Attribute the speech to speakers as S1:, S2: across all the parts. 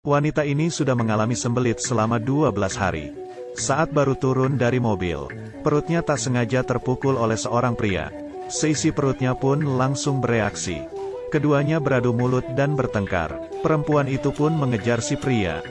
S1: Wanita ini sudah mengalami sembelit selama 12 hari. Saat baru turun dari mobil, perutnya tak sengaja terpukul oleh seorang pria. Seisi perutnya pun langsung bereaksi. Keduanya beradu mulut dan bertengkar. Perempuan itu pun mengejar si pria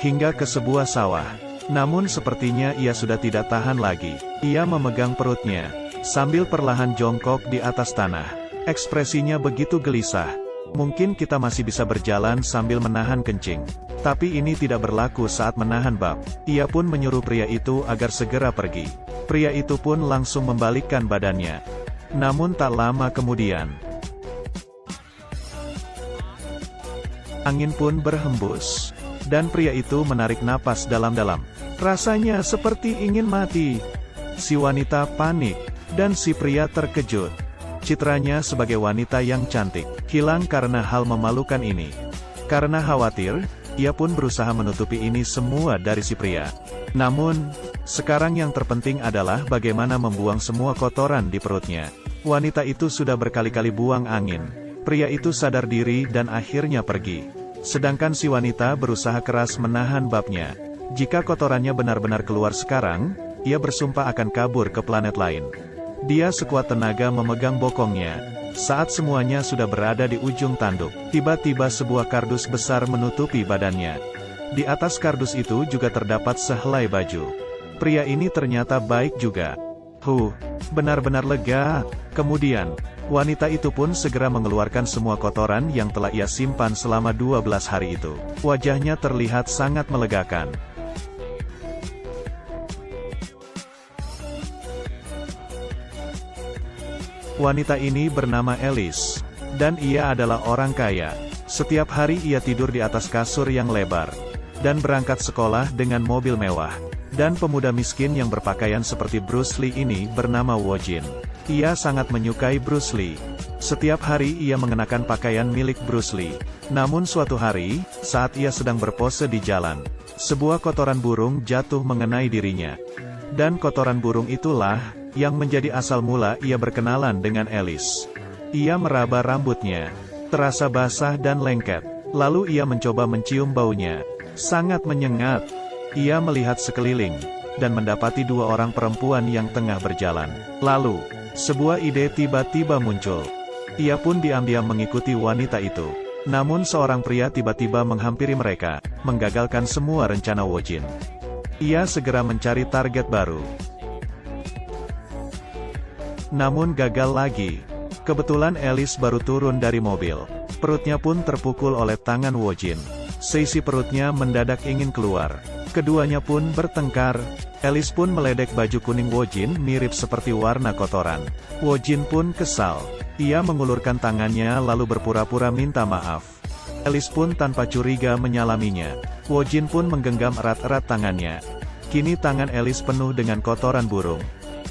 S1: hingga ke sebuah sawah. Namun sepertinya ia sudah tidak tahan lagi. Ia memegang perutnya sambil perlahan jongkok di atas tanah. Ekspresinya begitu gelisah. Mungkin kita masih bisa berjalan sambil menahan kencing. Tapi ini tidak berlaku saat menahan bab. Ia pun menyuruh pria itu agar segera pergi. Pria itu pun langsung membalikkan badannya. Namun tak lama kemudian, angin pun berhembus. Dan pria itu menarik napas dalam-dalam. Rasanya seperti ingin mati. Si wanita panik. Dan si pria terkejut. Citranya sebagai wanita yang cantik hilang karena hal memalukan ini. Karena khawatir, ia pun berusaha menutupi ini semua dari si pria. Namun, sekarang yang terpenting adalah bagaimana membuang semua kotoran di perutnya. Wanita itu sudah berkali-kali buang angin. Pria itu sadar diri dan akhirnya pergi. Sedangkan si wanita berusaha keras menahan babnya. Jika kotorannya benar-benar keluar sekarang, ia bersumpah akan kabur ke planet lain. Dia sekuat tenaga memegang bokongnya. Saat semuanya sudah berada di ujung tanduk, tiba-tiba sebuah kardus besar menutupi badannya. Di atas kardus itu juga terdapat sehelai baju. Pria ini ternyata baik juga. Benar-benar lega. Kemudian, wanita itu pun segera mengeluarkan semua kotoran yang telah ia simpan selama 12 hari itu. Wajahnya terlihat sangat melegakan. Wanita ini bernama Alice, dan ia adalah orang kaya. Setiap hari ia tidur di atas kasur yang lebar, dan berangkat sekolah dengan mobil mewah. Dan pemuda miskin yang berpakaian seperti Bruce Lee ini bernama Wojin. Ia sangat menyukai Bruce Lee. Setiap hari ia mengenakan pakaian milik Bruce Lee. Namun suatu hari, saat ia sedang berpose di jalan, sebuah kotoran burung jatuh mengenai dirinya. Dan kotoran burung itulah yang menjadi asal mula ia berkenalan dengan Alice. Ia meraba rambutnya, terasa basah dan lengket. Lalu ia mencoba mencium baunya. Sangat menyengat. Ia melihat sekeliling, dan mendapati dua orang perempuan yang tengah berjalan. Lalu, sebuah ide tiba-tiba muncul. Ia pun diam-diam mengikuti wanita itu. Namun seorang pria tiba-tiba menghampiri mereka, menggagalkan semua rencana Wojin. Ia segera mencari target baru. Namun gagal lagi. Kebetulan Alice baru turun dari mobil. Perutnya pun terpukul oleh tangan Wojin. Seisi perutnya mendadak ingin keluar. Keduanya pun bertengkar. Alice pun meledek baju kuning Wojin mirip seperti warna kotoran. Wojin pun kesal. Ia mengulurkan tangannya lalu berpura-pura minta maaf. Alice pun tanpa curiga menyalaminya. Wojin pun menggenggam erat-erat tangannya. Kini tangan Alice penuh dengan kotoran burung.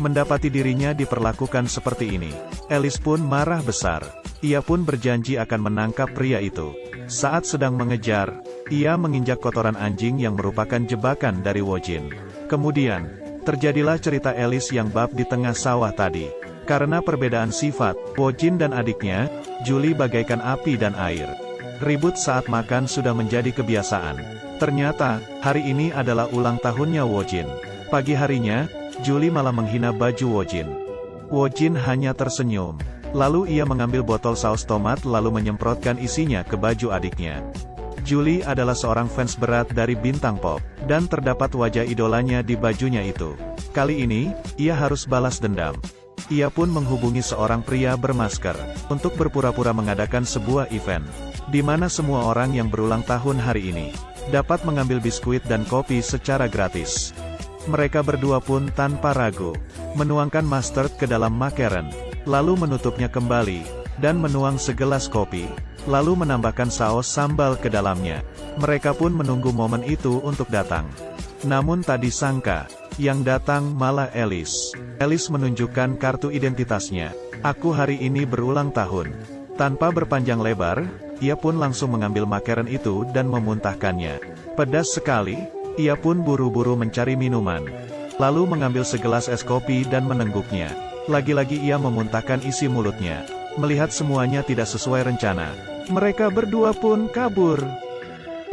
S1: Mendapati dirinya diperlakukan seperti ini, Alice pun marah besar. Ia pun berjanji akan menangkap pria itu. Saat sedang mengejar, ia menginjak kotoran anjing yang merupakan jebakan dari Wojin. Kemudian, terjadilah cerita Alice yang bab di tengah sawah tadi. Karena perbedaan sifat, Wojin dan adiknya, Julie bagaikan api dan air. Ribut saat makan sudah menjadi kebiasaan. Ternyata, hari ini adalah ulang tahunnya Wojin. Pagi harinya, Julie malah menghina baju Wojin. Wojin hanya tersenyum. Lalu ia mengambil botol saus tomat lalu menyemprotkan isinya ke baju adiknya. Julie adalah seorang fans berat dari bintang pop, dan terdapat wajah idolanya di bajunya itu. Kali ini, ia harus balas dendam. Ia pun menghubungi seorang pria bermasker, untuk berpura-pura mengadakan sebuah event, di mana semua orang yang berulang tahun hari ini, dapat mengambil biskuit dan kopi secara gratis. Mereka berdua pun tanpa ragu, menuangkan mustard ke dalam makaron, lalu menutupnya kembali, dan menuang segelas kopi, lalu menambahkan saus sambal ke dalamnya. Mereka pun menunggu momen itu untuk datang. Namun tak disangka, yang datang malah Alice. Alice menunjukkan kartu identitasnya. Aku hari ini berulang tahun. Tanpa berpanjang lebar, ia pun langsung mengambil makaron itu dan memuntahkannya. Pedas sekali. Ia pun buru-buru mencari minuman. Lalu mengambil segelas es kopi dan menengguknya. Lagi-lagi ia memuntahkan isi mulutnya. Melihat semuanya tidak sesuai rencana, mereka berdua pun kabur.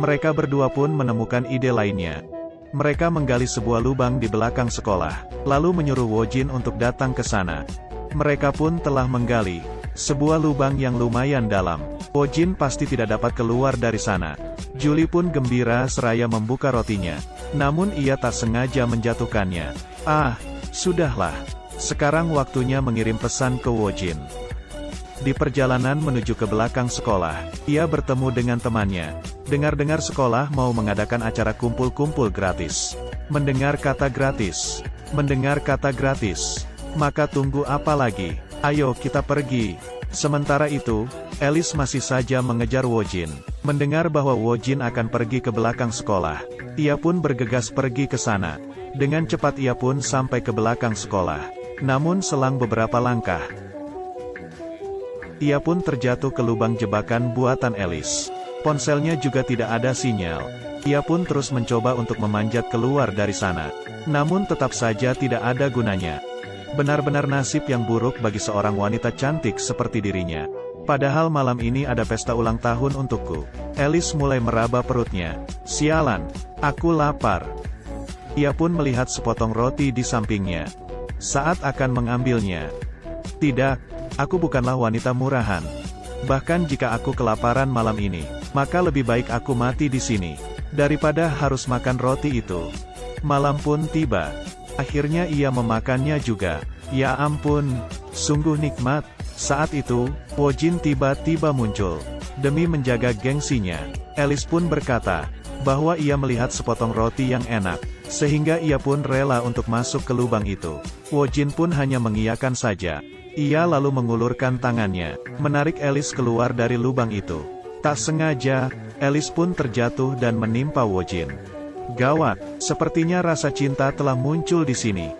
S1: Mereka berdua pun menemukan ide lainnya. Mereka menggali sebuah lubang di belakang sekolah, lalu menyuruh Wojin untuk datang ke sana. Mereka pun telah menggali sebuah lubang yang lumayan dalam. Wojin pasti tidak dapat keluar dari sana. Julie pun gembira seraya membuka rotinya. Namun ia tak sengaja menjatuhkannya. Ah, sudahlah. Sekarang waktunya mengirim pesan ke Wojin. Di perjalanan menuju ke belakang sekolah, ia bertemu dengan temannya. Dengar-dengar sekolah mau mengadakan acara kumpul-kumpul gratis. Mendengar kata gratis. Mendengar kata gratis. Maka tunggu apa lagi? Ayo kita pergi. Sementara itu, Alice masih saja mengejar Wojin. Mendengar bahwa Wojin akan pergi ke belakang sekolah, ia pun bergegas pergi ke sana. Dengan cepat ia pun sampai ke belakang sekolah. Namun selang beberapa langkah, ia pun terjatuh ke lubang jebakan buatan Alice. Ponselnya juga tidak ada sinyal. Ia pun terus mencoba untuk memanjat keluar dari sana. Namun tetap saja tidak ada gunanya. Benar-benar nasib yang buruk bagi seorang wanita cantik seperti dirinya. Padahal malam ini ada pesta ulang tahun untukku. Alice mulai meraba perutnya. Sialan, aku lapar. Ia pun melihat sepotong roti di sampingnya. Saat akan mengambilnya. Tidak. Aku bukanlah wanita murahan. Bahkan jika aku kelaparan malam ini, maka lebih baik aku mati di sini, daripada harus makan roti itu. Malam pun tiba. Akhirnya ia memakannya juga. Ya ampun, sungguh nikmat. Saat itu, Wojin tiba-tiba muncul. Demi menjaga gengsinya, Alice pun berkata, bahwa ia melihat sepotong roti yang enak, sehingga ia pun rela untuk masuk ke lubang itu. Wojin pun hanya mengiyakan saja. Ia lalu mengulurkan tangannya, menarik Alice keluar dari lubang itu. Tak sengaja, Alice pun terjatuh dan menimpa Wojin. Gawat, sepertinya rasa cinta telah muncul di sini.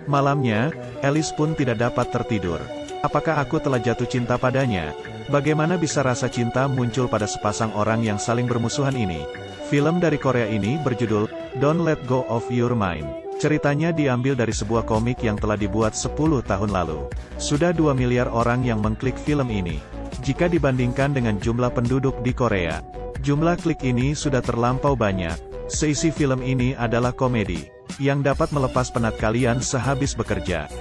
S1: Malamnya, Alice pun tidak dapat tertidur. Apakah aku telah jatuh cinta padanya? Bagaimana bisa rasa cinta muncul pada sepasang orang yang saling bermusuhan ini? Film dari Korea ini berjudul Don't Let Go of Your Mind. Ceritanya diambil dari sebuah komik yang telah dibuat 10 tahun lalu. Sudah 2 miliar orang yang mengklik film ini. Jika dibandingkan dengan jumlah penduduk di Korea, jumlah klik ini sudah terlampau banyak. Seisi film ini adalah komedi, yang dapat melepas penat kalian sehabis bekerja.